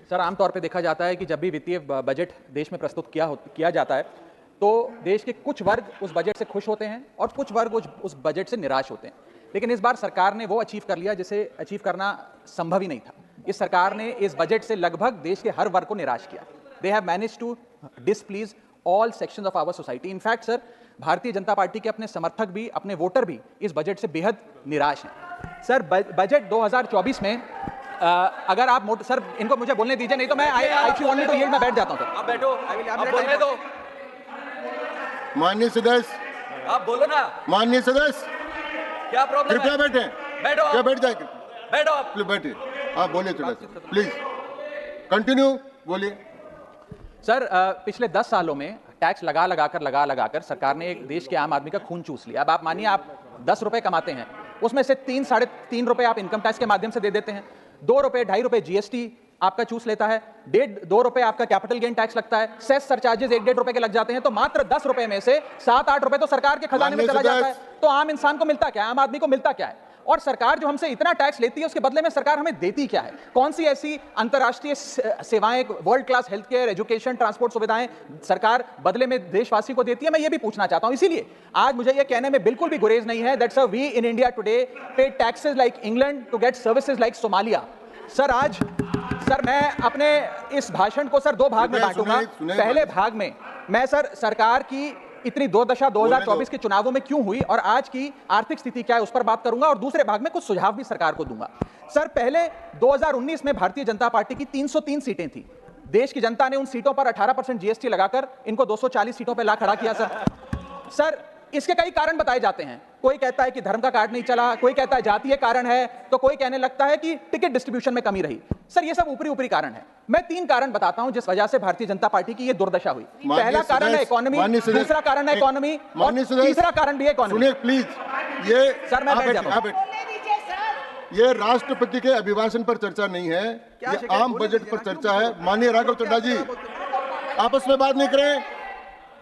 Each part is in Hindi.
सर, आमतौर पे देखा जाता है कि जब भी वित्तीय बजट देश में प्रस्तुत किया जाता है तो देश के कुछ वर्ग उस बजट से खुश होते हैं और कुछ वर्ग उस बजट से निराश होते हैं। लेकिन इस बार सरकार ने वो अचीव कर लिया जिसे अचीव करना संभव ही नहीं था। इस सरकार ने इस बजट से लगभग देश के हर वर्ग को निराश किया। They have managed to displease all sections of our society. In fact sir, Bharatiya Janata party के अपने समर्थक भी, अपने वोटर भी इस बजट से बेहद निराश हैं। सर, बजट 2024 में अगर आप सर इनको मुझे बोलने दीजिए, नहीं तो मैं मैं बैठ जाता हूं। सर आप बैठो, आप बोलने दो। माननीय सदस्य, आप बोलो ना। माननीय सदस्य, क्या प्रॉब्लम है? कृपया बैठे। बैठो। क्या बैठ जाए? बैठो आप। बैठिए। आप बोलिए थोड़ा सा प्लीज, कंटिन्यू बोलिए। सर, पिछले 10 सालों में टैक्स लगा कर सरकार ने एक देश के आम आदमी का खून चूस लिया। अब आप मानिए, आप 10 रुपए कमाते हैं, उसमें से 3 साढ़े 3 रुपए आप इनकम टैक्स के माध्यम से दे देते हैं, 2 रुपए 2.5 रुपए जीएसटी आपका चूस लेता है, 1.5-2 रुपए आपका कैपिटल गेन टैक्स लगता है, सेस सरचार्जेस 1-1.5 रुपए के लग जाते हैं, तो मात्र 10 रुपए में से 7-8 रुपए तो सरकार के खजाने में चला जाता है। तो आम इंसान को मिलता क्या है, आम आदमी को मिलता क्या है? और सरकार जो हमसे इतना टैक्स लेती है उसके बदले में सरकार हमें देती क्या है? कौन सी ऐसी अंतर्राष्ट्रीय सेवाएं, world class health care, education, transport सुविधाएं सरकार बदले में देशवासी को देती है? मैं ये भी पूछना चाहता हूं। इसीलिए आज मुझे ये कहने में बिल्कुल भी गुरेज नहीं है that sir we in India today pay taxes like England to get services like Somalia. Sir मैं अपने इस भाषण को सर 2 भाग में बांटूंगा। पहले भाग में मैं सर सरकार की इतनी दुर्दशा 2024 के चुनावों में क्यों हुई और आज की आर्थिक स्थिति क्या है उस पर बात करूंगा, और दूसरे भाग में कुछ सुझाव भी सरकार को दूंगा। सर, पहले 2019 में भारतीय जनता पार्टी की 303 सीटें थी। देश की जनता ने उन सीटों पर 18% जीएसटी लगाकर इनको 240 सीटों पर ला खड़ा किया। सर इसके कई कारण बताए जाते हैं। कोई कहता है कि धर्म का कार्ड नहीं चला, कोई कहता है जातीय कारण है, तो कोई कहने लगता है कि टिकट डिस्ट्रीब्यूशन में कमी रही। सर ये सब ऊपरी कारण है। मैं 3 कारण बताता हूं जिस वजह से भारतीय जनता पार्टी की ये दुर्दशा हुई। पहला कारण है इकोनॉमी, दूसरा कारण है इकोनॉमी, और तीसरा कारण भी है इकोनॉमी। सुनिए प्लीज, ये सर मैं बैठ जाता हूं। ये राष्ट्रपति के अभिभाषण पर चर्चा नहीं है, ये आम बजट पर चर्चा है। माननीय राघव चड्ढा जी, आपस में बात नहीं करें।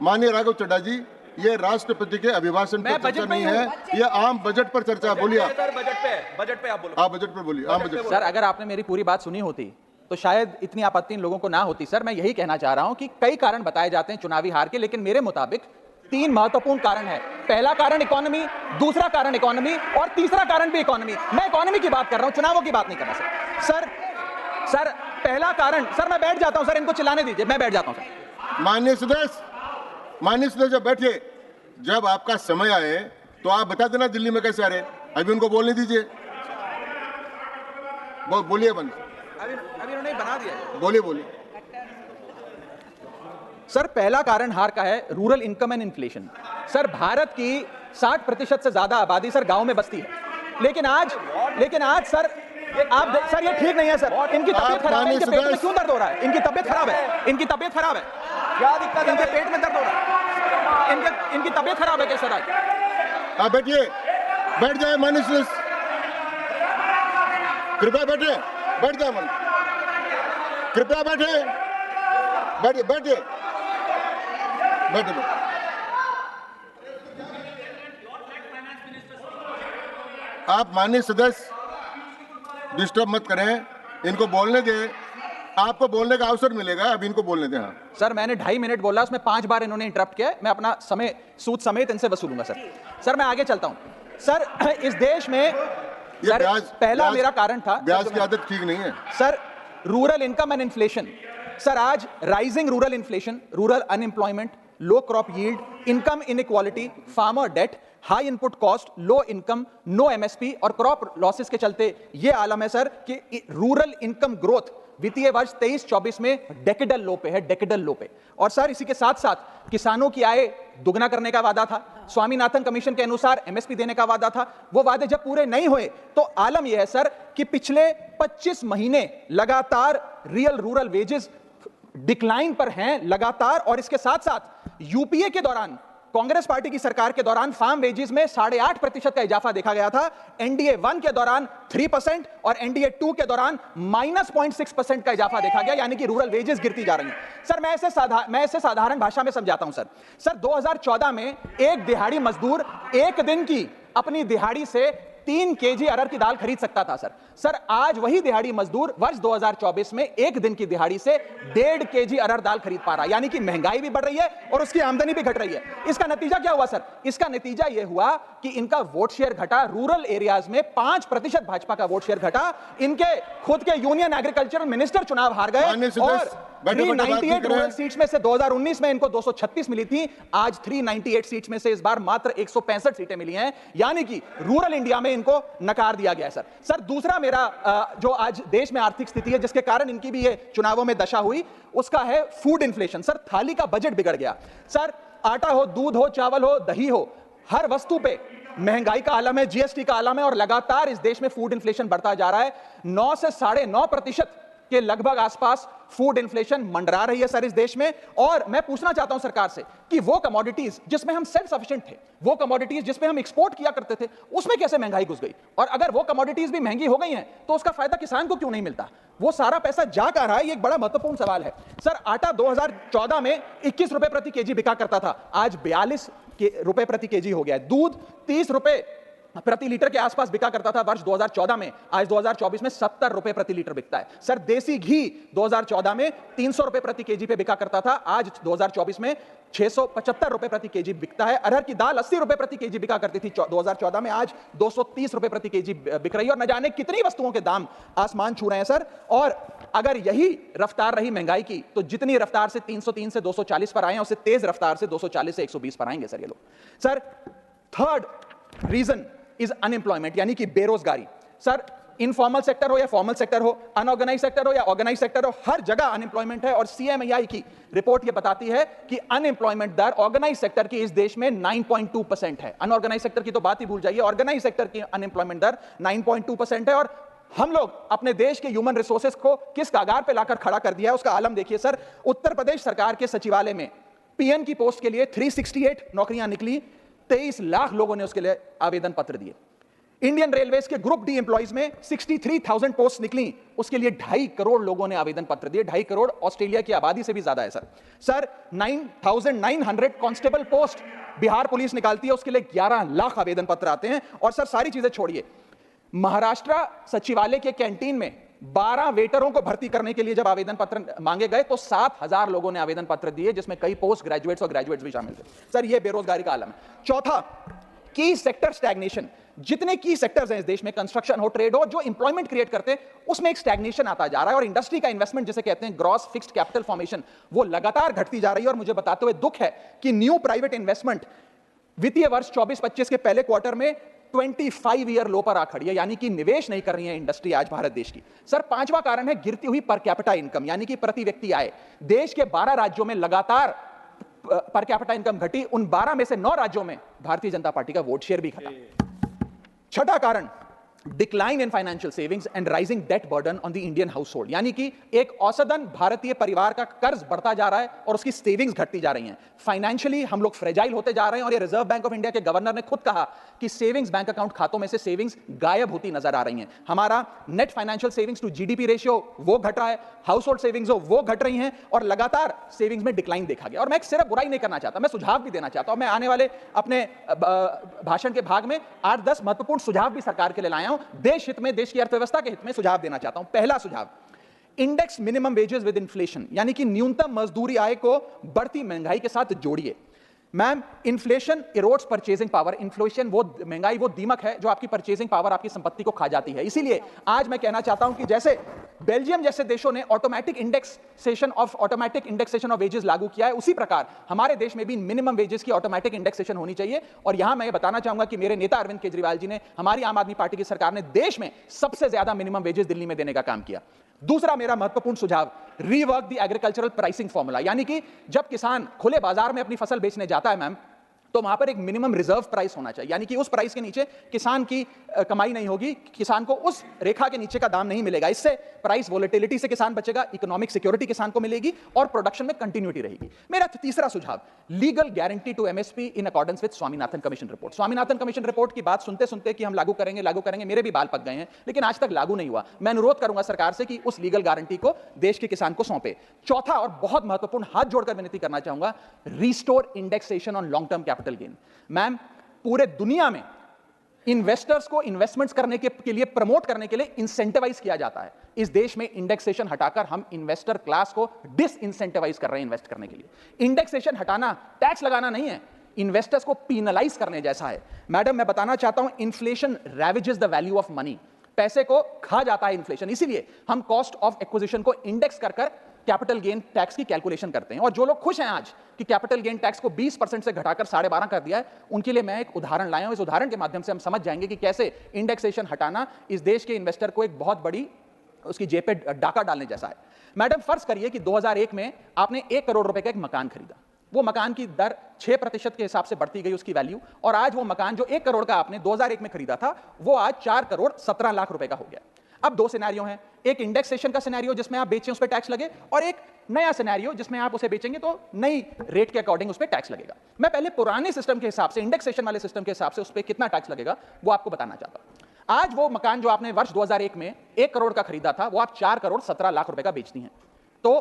माननीय राघव चड्ढा जी, ये राष्ट्रपति के अभिभाषण पर चर्चा नहीं है, ये आम बजट पर चर्चा। बोलिए आप। बजट पे आप बोलो। आप बजट पर बोलिए, आम बजट। सर अगर आपने मेरी पूरी बात सुनी होती तो शायद इतनी आपत्ति इन लोगों को ना होती। सर मैं यही कहना चाह रहा हूं कि कई कारण बताए जाते हैं चुनावी हार के, लेकिन मेरे मुताबिक 3 महत्वपूर्ण कारण है। पहला कारण इकोनॉमी, दूसरा कारण इकोनॉमी, और तीसरा कारण भी इकोनॉमी। मैं इकोनॉमी की बात कर रहा हूं, चुनावों की बात नहीं कर रहा। सर पहला कारण, सर मैं बैठ जाता हूं, सर इनको चिल्लाने दीजिए, मैं बैठ जाता हूं। सर माननीय सदस्य जब बैठिए, जब आपका समय आए तो आप बता देना दिल्ली में कैसे आ रहे। अभी उनको बोलने दीजिए। बोलिए बंद। अभी उन्होंने बना दिया। बोलिए। सर पहला कारण हार का है rural income and inflation. Sir Bharat की 60% से ज्यादा आबादी सर गांव में बसती है, लेकिन आज सर सर ये ठीक नहीं है। सर इनकी तबीयत खराब है, इनके पेट में क्यों दर्द हो रहा है? इनकी तबीयत खराब है, क्या दिक्कत है? इनके पेट में दर्द हो रहा है, इनकी तबीयत खराब है क्या सर? आप बैठिए, बैठ जाए। माननीय सदस्य कृपया बैठे, बैठ जाए। मन कृपया बैठे, बैठिए। आप माननीय सदस्य डिस्टर्ब मत करें, इनको बोलने दें। आपको बोलने का अवसर मिलेगा, अभी इनको बोलने दें। हाँ सर, मैंने 2.5 मिनट बोला, उसमें 5 बार इन्होंने इंटरप्ट किया है। मैं अपना समय सूद समेत इनसे वसूलूंगा। सर मैं आगे चलता हूं। सर इस देश में पहला मेरा कारण था, ब्याज की आदत ठीक नहीं है। Sir rural income and inflation. Sir आज rising rural inflation, rural unemployment, low crop yield, income inequality, farmer debt, high input cost, low income, no MSP और क्रॉप लॉसेस के चलते ये आलम है सर कि रूरल इनकम ग्रोथ वित्तीय वर्ष 23-24 में डेकेडल लो पे है। और सर इसी के साथ साथ किसानों की आय दुगना करने का वादा था, स्वामीनाथन कमीशन के अनुसार एमएसपी देने का वादा था। वो वादे जब पूरे नहीं हुए तो आलम यह है सर कि पिछले 25 महीने लगातार रियल रूरल वेजेस डिक्लाइन पर हैं लगातार। और इसके साथ साथ यूपीए के दौरान, कांग्रेस पार्टी की सरकार के दौरान फार्म वेजेस में 8.5% का इजाफा देखा गया था। एनडीए 1 के दौरान 3% और एनडीए 2 के दौरान -0.6% का इजाफा देखा गया, यानी कि रूरल वेजेस गिरती जा रही हैं। सर मैं इसे साधारण भाषा में समझाता हूं। सर 2014 में एक दिहाड़ी मजदूर एक दिन की अपनी दिहाड़ी से 3 केजी अरहर की दाल खरीद सकता था सर आज वही दिहाड़ी मजदूर वर्ष 2024 में एक दिन की दिहाड़ी से 1.5 केजी अरहर दाल खरीद पा रहा है। यानी कि महंगाई भी बढ़ रही है और उसकी आमदनी भी घट रही है। इसका नतीजा क्या हुआ सर? इसका नतीजा यह हुआ कि इनका वोट शेयर घटा। रूरल एरियाज में 5% भाजपा का वोट शेयर घटा। इनके खुद के यूनियन एग्रीकल्चरल मिनिस्टर चुनाव हार गए और 398 रूरल सीट्स में से 2019 में इनको 236 मिली थी, आज 398 सीट्स में से इस बार मात्र 165 सीटें मिली हैं। यानी कि रूरल इंडिया में इनको नकार दिया गया है सर दूसरा मेरा जो आज देश में आर्थिक स्थिति है जिसके कारण इनकी भी ये चुनावों में दशा हुई, उसका है फूड इन्फ्लेशन। सर थाली का बजट बिगड़ गया। सर आटा हो, दूध हो, चावल हो, दही हो, हर वस्तु पे महंगाई का आलम है, जीएसटी का आलम है और लगातार इस देश में फूड इन्फ्लेशन बढ़ता जा रहा है। 9 से 9.5% के लगभग आसपास फूड इन्फ्लेशन मंडरा रही है सर इस देश में। और मैं पूछना चाहता हूं सरकार से कि वो कमोडिटीज जिसमें हम सेल्फ सफिशिएंट थे, वो कमोडिटीज जिसमें हम एक्सपोर्ट किया करते थे, उसमें कैसे महंगाई घुस गई? और अगर वो कमोडिटीज भी महंगी हो गई हैं तो उसका फायदा किसान को क्यों नहीं मिलता? वो सारा पैसा जा कहां रहा है? ये एक बड़ा महत्वपूर्ण सवाल है सर। आटा 2014 में 21 रुपए प्रति केजी बिका करता था, आज 42 रुपए प्रति केजी हो गया है। दूध 30 रुपए प्रति लीटर के आसपास बिका करता था वर्ष 2014 में, आज 2024 में 70 रुपए प्रति लीटर बिकता है। सर देसी घी 2014 में 300 रुपए प्रति केजी पे बिका करता था, आज 2024 में 675 रुपए प्रति केजी बिकता है। अरहर की दाल 80 रुपए प्रति केजी बिका करती थी 2014 में, आज 230 रुपए प्रति केजी बिक रही है। और न जाने कितनी वस्तुओं के दाम आसमान छू रहे हैं सर। और अगर यही रफ्तार रही महंगाई की तो जितनी रफ्तार से 303 से 240 पर आए, उससे तेज रफ्तार से 240 से 120 पर आएंगे सर ये लोग। Sir third reason is unemployment, यानी कि बेरोजगारी। सर इनफॉर्मल सेक्टर हो या फॉर्मल सेक्टर हो, अनऑर्गेनाइज सेक्टर हो या ऑर्गेनाइज सेक्टर हो, हर जगह अनएम्प्लॉयमेंट है। और सीएमआई की रिपोर्ट यह बताती है कि अनएम्प्लॉयमेंट दर ऑर्गेनाइज सेक्टर की इस देश में 9.2% है। अनऑर्गेनाइज सेक्टर की तो बात ही भूल जाइए, ऑर्गेनाइज सेक्टर की अनएम्प्लॉयमेंट दर 9.2% है। और हम लोग अपने देश के ह्यूमन रिसोर्सेज को किस कागार पे लाकर खड़ा कर दिया है उसका आलम देखिए सर। उत्तर प्रदेश सरकार के सचिवालय में पीएन की पोस्ट के लिए 368 नौकरियां निकली, 23 लाख लोगों ने उसके लिए आवेदन पत्र दिए। इंडियन रेलवेज के ग्रुप डी एम्प्लॉइज में 63,000 पोस्ट निकली, उसके लिए 2.5 करोड़ लोगों ने आवेदन पत्र दिए। 2.5 करोड़ ऑस्ट्रेलिया की आबादी से भी ज्यादा है sir 9,900 constable post Bihar police निकालती है, उसके लिए 11 लाख आवेदन पत्र आते हैं। और सर सारी चीजें छोड़िए, महाराष्ट्र सचिवालय के कैंटीन में 12 वेटरों को भर्ती करने के लिए जब आवेदन पत्र मांगे गए तो 7,000 लोगों ने आवेदन पत्र दिए, जिसमें कई पोस्ट ग्रेजुएट्स और ग्रेजुएट्स भी शामिल थे। सर यह बेरोजगारी का आलम है। चौथा, की सेक्टर स्टैग्नेशन। जितने की सेक्टर्स हैं इस देश में, कंस्ट्रक्शन हो, ट्रेड हो, जो इंप्लॉयमेंट क्रिएट करते हैं, उसमें एक स्टैग्नेशन आता जा रहा है। और इंडस्ट्री का इन्वेस्टमेंट जिसे कहते हैं ग्रॉस फिक्स्ड कैपिटल फॉर्मेशन, वो लगातार घटती जा रही है। और मुझे बताते हुए दुख है कि न्यू प्राइवेट इन्वेस्टमेंट वित्तीय वर्ष 24-25 के पहले क्वार्टर में 25 ईयर लो पर आ खड़ी है, यानी कि निवेश नहीं कर रही है इंडस्ट्री आज भारत देश की। सर पांचवा कारण है गिरती हुई पर कैपिटा इनकम, यानी कि प्रति व्यक्ति आय। देश के 12 राज्यों में लगातार पर कैपिटा इनकम घटी, उन 12 में से 9 राज्यों में भारतीय जनता पार्टी का वोट शेयर भी घटा। छठा कारण, decline in financial savings and rising debt burden on the Indian household, यानी कि एक औसतन भारतीय परिवार का कर्ज बढ़ता जा रहा है और उसकी सेविंग्स घटती जा रही हैं। फाइनेंशियली हम लोग फ्रेजाइल होते जा रहे हैं। और ये रिजर्व बैंक ऑफ इंडिया के गवर्नर ने खुद कहा कि सेविंग्स बैंक अकाउंट खातों में से सेविंग्स गायब होती नजर आ रही हैं। हमारा net financial savings to GDP ratio वो घट रहा है, हाउस होल्ड सेविंग्स हो वो घट रही हैं और लगातार सेविंग्स में डिक्लाइन देखा गया। और मैं सिर्फ बुराई नहीं करना चाहता, मैं सुझाव भी देना चाहता हूं। मैं आने वाले अपने भाषण के भाग में 8-10 महत्वपूर्ण सुझाव भी सरकार के लिए लाया हूं, देश हित में, देश की अर्थव्यवस्था के हित में सुझाव देना चाहता हूं। पहला सुझाव, index minimum wages with inflation, यानी कि न्यूनतम मजदूरी आय को बढ़ती महंगाई के साथ जोड़िए। Ma'am, inflation erodes purchasing power. Inflation वो महंगाई वो दीमक है जो आपकी परचेजिंग पावर, आपकी संपत्ति को खा जाती है। इसीलिए आज मैं कहना चाहता हूं कि जैसे बेल्जियम जैसे देशों ने ऑटोमेटिक इंडेक्सेशन ऑफ वेजेस लागू किया है, उसी प्रकार हमारे देश में भी मिनिमम वेजेस की ऑटोमेटिक इंडेक्सेशन होनी चाहिए। और यहां मैं बताना चाहूंगा कि मेरे नेता अरविंद केजरीवाल जी ने, हमारी आम आदमी पार्टी की सरकार ने देश में सबसे ज्यादा मिनिमम वेजेस दिल्ली में देने का काम किया। दूसरा मेरा महत्वपूर्ण सुझाव, rework the agricultural pricing formula, यानी कि जब किसान खुले बाजार में अपनी फसल बेचने जाता है मैम, तो वहां पर एक मिनिमम रिजर्व प्राइस होना चाहिए, यानी कि उस प्राइस के नीचे किसान की कमाई नहीं होगी, किसान को उस रेखा के नीचे का दाम नहीं मिलेगा। इससे प्राइस वोलेटिलिटी से किसान बचेगा, इकोनॉमिक सिक्योरिटी किसान को मिलेगी और प्रोडक्शन में कंटिन्यूटी रहेगी। मेरा तीसरा सुझाव, legal guarantee to MSP in accordance with Swaminathan commission report. Swaminathan commission report की बात सुनते सुनते कि हम लागू करेंगे, मेरे भी बाल पक गए हैं, लेकिन आज तक लागू नहीं हुआ। मैं अनुरोध करूंगा सरकार से कि उस लीगल गारंटी को देश के किसान को सौंपे। चौथा और बहुत महत्वपूर्ण, हाथ जोड़कर विनती करना चाहूंगा, restore indexation on long term capital gain. Ma'am, पूरे दुनिया में इन्वेस्टर्स को इन्वेस्टमेंट्स करने के लिए प्रमोट करने के लिए इंसेंटिवाइज किया जाता है। इस देश में इंडेक्सेशन हटाकर हम इन्वेस्टर क्लास को डिसइंसेंटिवाइज कर रहे हैं इन्वेस्ट करने के लिए। इंडेक्सेशन हटाना टैक्स लगाना नहीं है, इन्वेस्टर्स को पीनलाइज करने जैसा है। मैडम, मैं बताना चाहता हूं, inflation ravages the value of money. पैसे को खा जाता है इन्फ्लेशन, इसीलिए हम कॉस्ट ऑफ एक्विजिशन को इंडेक्स कर कैपिटल गेन टैक्स की कैलकुलेशन करते हैं। और जो लोग खुश हैं आज कि कैपिटल गेन टैक्स को 20% से घटाकर 12.5 कर दिया है, उनके लिए मैं एक उदाहरण लाया हूं। इस उदाहरण के माध्यम से हम समझ जाएंगे कि कैसे इंडेक्सेशन हटाना इस देश के इन्वेस्टर को एक बहुत बड़ी उसकी जेब पे डाका डालने जैसा है। मैडम, फर्ज करिए कि 2001 में आपने 1 करोड़ रुपए का एक मकान खरीदा। वो मकान की दर 6% के हिसाब से बढ़ती गई उसकी वैल्यू, और आज वो मकान जो 1 करोड़ का आपने 2001 में खरीदा था, वो आज 4 करोड़ 17 लाख रुपए का हो गया। अब दो सिनेरियो हैं, एक इंडेक्सेशन का सिनेरियो जिसमें आप बेचें उस पर टैक्स लगे, और एक नया सिनेरियो जिसमें आप उसे बेचेंगे तो नई रेट के अकॉर्डिंग उस पर टैक्स लगेगा। मैं पहले पुराने सिस्टम के हिसाब से, इंडेक्सेशन वाले सिस्टम के हिसाब से उस पर कितना टैक्स लगेगा वो आपको बताना चाहता हूं। आज वो मकान जो आपने वर्ष 2001 में 1 करोड़ का खरीदा था, वो आप 4 करोड़ 17 लाख रुपए का बेचती हैं, तो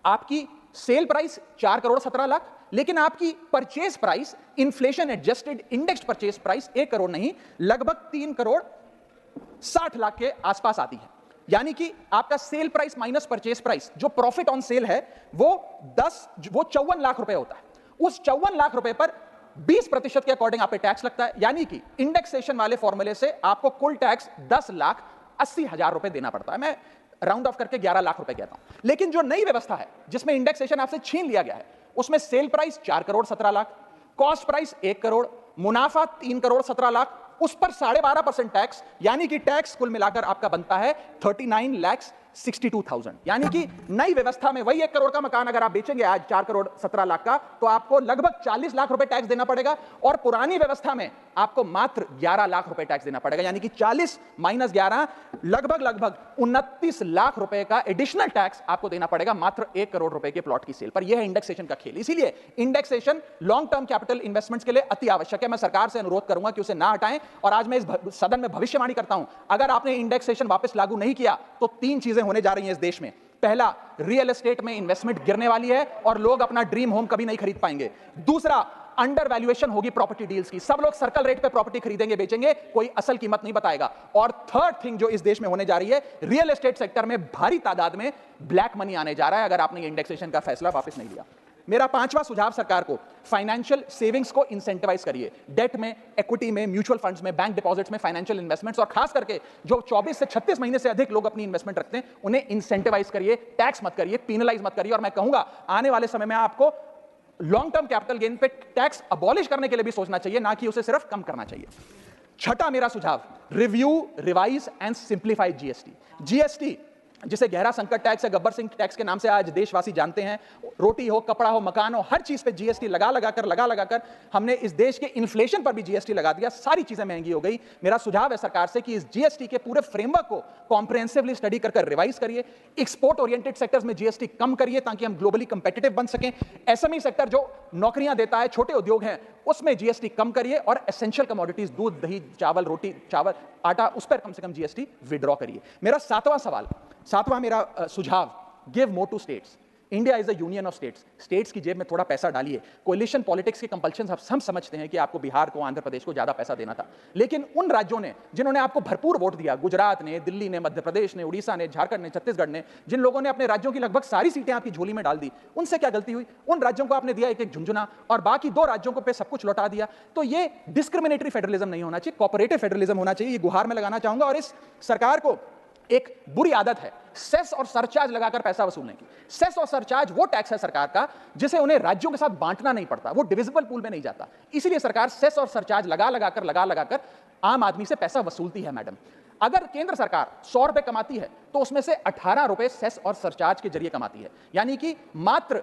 आपकी सेल प्राइस 4 करोड़ 17 लाख, लेकिन आपकी purchase price, inflation adjusted indexed purchase price 1 crore नहीं, लगभग 3 करोड़ 60 लाख के आसपास आती है। यानी कि आपका sale price minus purchase price, जो प्रॉफिट ऑन सेल है, वो 54 लाख रुपए होता है। उस 54 लाख रुपए पर 20% के अकॉर्डिंग आप पे टैक्स लगता है। यानी कि इंडेक्सेशन वाले फॉर्मूले से आपको कुल टैक्स 10,80,000 रुपए देना पड़ता है। मैं राउंड ऑफ करके 11 लाख रुपए कहता हूं। लेकिन जो नई व्यवस्था है जिसमें इंडेक्सेशन आपसे छीन लिया गया है, उसमें sale price 4 crore 17 lakh, cost price 1 crore, मुनाफा 3 करोड़ 17 लाख, उस पर 12.5% टैक्स, यानी कि टैक्स कुल मिलाकर आपका बनता है 39,62,000। यानी कि नई व्यवस्था में वही 1 करोड़ का मकान अगर आप बेचेंगे आज 4 करोड़ 17 लाख का, तो आपको लगभग 40 लाख रुपए टैक्स देना पड़ेगा, और पुरानी व्यवस्था में आपको मात्र 11 लाख रुपए टैक्स देना पड़ेगा। यानी कि 40 माइनस 11 लगभग 29 लाख रुपए का एडिशनल टैक्स आपको देना पड़ेगा मात्र 1 करोड़ रुपए के प्लॉट की सेल पर। यह है इंडेक्सेशन का खेल। इसीलिए indexation long term capital investments के लिए अति आवश्यक है। मैं सरकार से अनुरोध करूंगा कि उसे ना हटाएं, और आज मैं इस सदन में भविष्यवाणी करता हूं, अगर आपने इंडेक्सेशन वापस लागू नहीं किया तो 3 चीजें होने जा रही हैं इस देश में। पहला, रियल एस्टेट में इन्वेस्टमेंट गिरने वाली है और लोग अपना ड्रीम होम कभी नहीं खरीद पाएंगे। दूसरा, अंडर वैल्यूएशन होगी प्रॉपर्टी डील्स की, सब लोग सर्कल रेट पे प्रॉपर्टी खरीदेंगे बेचेंगे, कोई असल कीमत नहीं बताएगा। और थर्ड थिंग जो इस देश में होने जा रही है, रियल एस्टेट सेक्टर में भारी तादाद में ब्लैक मनी आने जा रहा है अगर आपने इंडेक्सेशन का फैसला वापस नहीं लिया। मेरा 5वां सुझाव सरकार को, फाइनेंशियल सेविंग्स को इंसेंटिवाइज करिए। डेट में, इक्विटी में, म्यूचुअल फंड्स में, बैंक डिपॉजिट्स में, फाइनेंशियल इन्वेस्टमेंट्स, और खास करके जो 24 से 36 महीने से अधिक लोग अपनी इन्वेस्टमेंट रखते हैं, उन्हें इंसेंटिवाइज करिए, टैक्स मत करिए, पीनलाइज मत करिए। और मैं कहूंगा आने वाले समय में आपको लॉन्ग टर्म कैपिटल गेन पे टैक्स अबॉलिश करने के लिए भी सोचना चाहिए, ना कि उसे सिर्फ कम करना चाहिए। छठा मेरा सुझाव, review, revise and simplify GST. GST जिसे गहरा संकट टैक्स या गब्बर सिंह टैक्स के नाम से आज देशवासी जानते हैं, रोटी हो, कपड़ा हो, मकान हो, हर चीज पे जीएसटी लगा लगाकर हमने इस देश के इन्फ्लेशन पर भी जीएसटी लगा दिया, सारी चीजें महंगी हो गई। मेरा सुझाव है सरकार से कि इस जीएसटी के पूरे फ्रेमवर्क को कॉम्प्रिहेंसिवली स्टडी कर रिवाइज करिए। एक्सपोर्ट ओरिएंटेड सेक्टर्स में जीएसटी कम करिए ताकि हम ग्लोबली कंपेटिटिव बन सकें। एसएमई सेक्टर जो नौकरियां देता है, छोटे उद्योग हैं, उसमें जीएसटी कम करिए, और एसेंशियल कमोडिटीज, दूध, दही, चावल, रोटी, चावल, आटा, उस पर कम से कम जीएसटी विड्रॉ करिए। मेरा 7वां मेरा सुझाव, give more to states. India is a union of states. States की जेब में थोड़ा पैसा डालिए। कोलिशन पॉलिटिक्स के कंपल्शन हम समझते हैं कि आपको बिहार को, आंध्र प्रदेश को ज्यादा पैसा देना था, लेकिन उन राज्यों ने जिन्होंने आपको भरपूर वोट दिया, गुजरात ने, दिल्ली ने, मध्य प्रदेश ने, उड़ीसा ने, झारखंड ने, छत्तीसगढ़ ने, जिन लोगों ने अपने राज्यों की लगभग सारी सीटें आपकी झोली में डाल दी, उनसे क्या गलती हुई? उन राज्यों को आपने दिया एक झुंझुना, और बाकी 2 राज्यों को पे सब कुछ लौटा दिया। तो ये डिस्क्रिमिनेटरी फेडरलिज्म नहीं होना चाहिए, कोऑपरेटिव फेडरलिज्म होना चाहिए। ये गुहार में लगाना चाहूंगा। और इस सरकार को एक बुरी आदत है सेस और सरचार्ज लगाकर पैसा वसूलने की। सेस और सरचार्ज वो टैक्स है सरकार का जिसे उन्हें राज्यों के साथ बांटना नहीं पड़ता, वो डिविजिबल पूल में नहीं जाता। इसीलिए सरकार सेस और सरचार्ज लगा लगाकर आम आदमी से पैसा वसूलती है। मैडम, अगर केंद्र सरकार 100 रुपए कमाती है तो उसमें से 18 रुपए सेस और सरचार्ज के जरिए कमाती है, यानी कि मात्र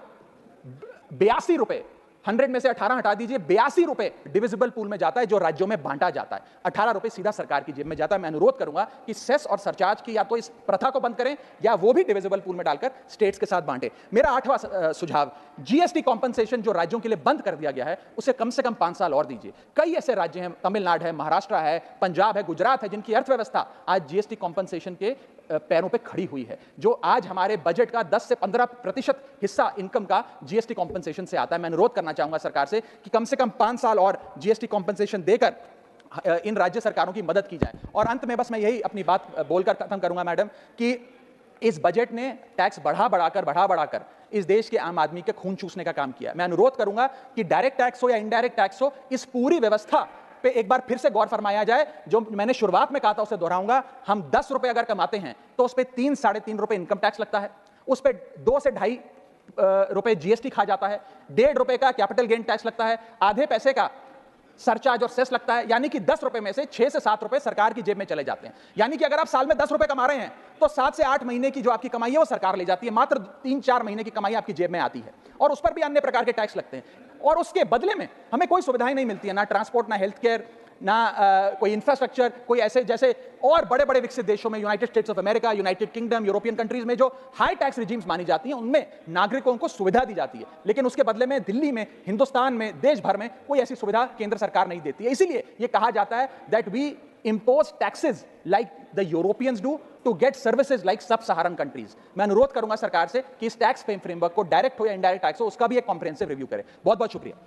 82 रुपए, 100 में से 18 हटा दीजिए, 82 रुपए डिविजिबल पूल में जाता है जो राज्यों में बांटा जाता है। 18 रुपए सीधा सरकार की जेब में जाता है। मैं अनुरोध करूंगा कि सेस और सरचार्ज की या तो इस प्रथा को बंद करें या वो भी डिविजिबल पूल में डालकर स्टेट्स के साथ बांटे। मेरा 8वां सुझाव, जीएसटी कॉम्पनसेशन जो राज्यों के लिए बंद कर दिया गया है उसे कम से कम 5 साल और दीजिए। कई ऐसे राज्य हैं, तमिलनाडु है, महाराष्ट्र है, पंजाब है, गुजरात है, जिनकी अर्थव्यवस्था आज जीएसटी कॉम्पनसेशन के पैरों पे खड़ी हुई है, जो आज हमारे बजट का 10 से 15% हिस्सा इनकम का जीएसटी कॉम्पनसेशन से आता है। मैं अनुरोध करना चाहूंगा सरकार से कि कम 5 साल और जीएसटी कॉम्पनसेशन देकर इन राज्य सरकारों की मदद की जाए। और अंत में बस मैं यही अपनी बात बोलकर खत्म करूंगा मैडम कि इस बजट ने टैक्स बढ़ा बढ़ाकर इस देश के आम आदमी के खून चूसने का काम किया। मैं अनुरोध करूंगा कि डायरेक्ट टैक्स हो या इनडायरेक्ट टैक्स हो, इस पूरी व्यवस्था पे एक बार फिर से गौर फरमाया जाए। जो मैंने शुरुआत में कहा था उसे दोहराऊंगा, हम 10 रुपए अगर कमाते हैं तो उस पर 3-3.5 रुपए इनकम टैक्स लगता है, उस पर 2 से 2.5 रुपए जीएसटी खा जाता है, 1.5 रुपए का कैपिटल गेन टैक्स लगता है, आधे पैसे का सरचार्ज और सेस लगता है, यानी कि 10 रुपए में से 6 से 7 रुपए सरकार की जेब में चले जाते हैं। यानी कि अगर आप साल में 10 रुपए कमा रहे हैं तो 7 से 8 महीने की जो आपकी कमाई है वो सरकार ले जाती है, मात्र 3-4 महीने की कमाई आपकी जेब में आती है, और उस पर भी अन्य प्रकार के टैक्स लगते हैं। और उसके बदले में हमें कोई सुविधाएं नहीं मिलती है, ना ट्रांसपोर्ट, ना हेल्थ केयर, ना कोई इंफ्रास्ट्रक्चर, कोई ऐसे जैसे और बड़े बड़े विकसित देशों में, United states of America, United kingdom, European countries में जो हाई टैक्स रिजीम्स मानी जाती हैं, उनमें नागरिकों को सुविधा दी जाती है, लेकिन उसके बदले में दिल्ली में, हिंदुस्तान में, देश भर में कोई ऐसी सुविधा केंद्र सरकार नहीं देती है। इसीलिए यह कहा जाता है that we impose taxes like the Europeans do to get services like sub-Saharan countries। मैं अनुरोध करूंगा सरकार से कि इस टैक्स फ्रेमवर्क को डायरेक्ट हो या इनडायरेक्ट टैक्स हो, उसका भी एक कॉम्प्रिहेंसिव रिव्यू करे। बहुत बहुत शुक्रिया।